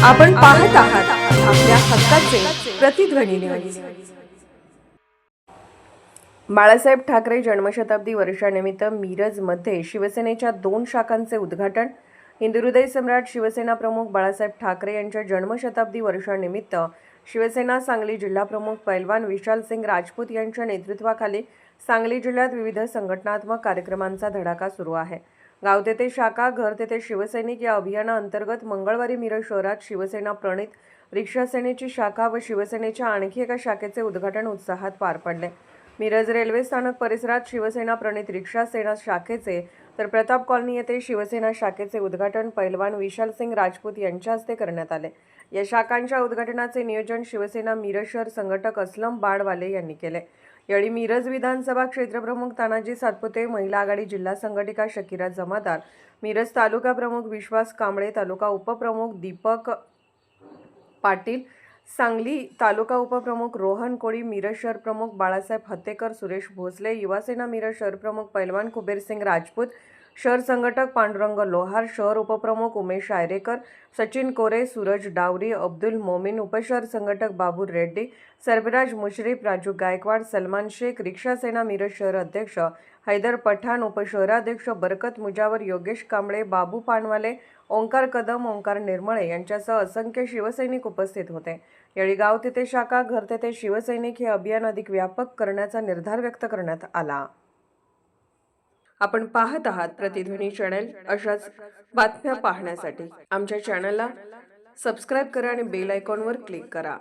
आपण पाहत आहात आपल्या हक्काचे प्रतिध्वनी न्यूज। बाळासाहेब ठाकरे जन्मशताब्दी वर्षानिमित्त मिरजमध्ये शिवसेनेच्या 2 शाखांचे उद्घाटन। हिंदुहृदय सम्राट शिवसेना प्रमुख बाळासाहेब ठाकरे यांच्या जन्मशताब्दी वर्षानिमित्त शिवसेना सांगली जिल्हा प्रमुख पैलवान विशालसिंग राजपूत यांच्या नेतृत्वाखाली सांगली जिल्ह्यात विविध संघटनात्मक कार्यक्रमांचा धडाका सुरू आहे। गाव तेथे शाखा, घर तेथे शिवसैनिक या अभियानाअंतर्गत मंगळवारी मिरज शहरात शिवसेना प्रणित रिक्षा सेनेची शाखा व शिवसेनेच्या आणखी एका शाखेचे उद्घाटन उत्साहात पार पडले। मिरज रेल्वे स्थानक परिसरात शिवसेना प्रणित रिक्षा सेना शाखेचे तर प्रताप कॉलनी येथे शिवसेना शाखेचे उद्घाटन पैलवान विशालसिंग राजपूत यांच्या हस्ते करण्यात आले। या शाखांच्या उद्घाटनाचे नियोजन शिवसेना मिरज शहर संघटक असलम बाडवाले यांनी केले। यावेळी मिरज विधानसभा क्षेत्रप्रमुख तानाजी सातपुते, महिला आघाडी जिल्हा संघटिका शकीरा जमादार, मिरज तालुका प्रमुख विश्वास कांबळे, तालुका उपप्रमुख दीपक पाटील, सांगली तालुका उपप्रमुख रोहन कोळी, मिरज शहर प्रमुख बाळासाहेब हत्तेकर, सुरेश भोसले, युवासेना मिरज शहर प्रमुख पैलवान कुबेरसिंग राजपूत, शहर संघटक पांडुरंग लोहार, शहर उपप्रमुख उमेश आयरेकर, सचिन कोरे, सूरज डावरी, अब्दुल मोमीन, उपशहर संघटक बाबू रेड्डी, सरफराज मुशरीफ, राजू गायकवाड, सलमान शेख, रिक्षा सेना मिरज शहर अध्यक्ष हैदर पठाण, उपशहराध्यक्ष बरकत मुजावर, योगेश कांबळे, बाबू पानवाले, ओंकार कदम, ओंकार निर्मळे यांच्यासह असंख्य शिवसैनिक उपस्थित होते। यावेळी गाव तेथे शाखा, घर तेथे शिवसैनिक हे अभियान अधिक व्यापक करण्याचा निर्धार व्यक्त करण्यात आला। आपण पाहत आहात प्रतिध्वनी चॅनल। अशाच बातम्या पाहण्यासाठी आमच्या चॅनलला सबस्क्राइब करा आणि बेल आयकॉनवर क्लिक करा।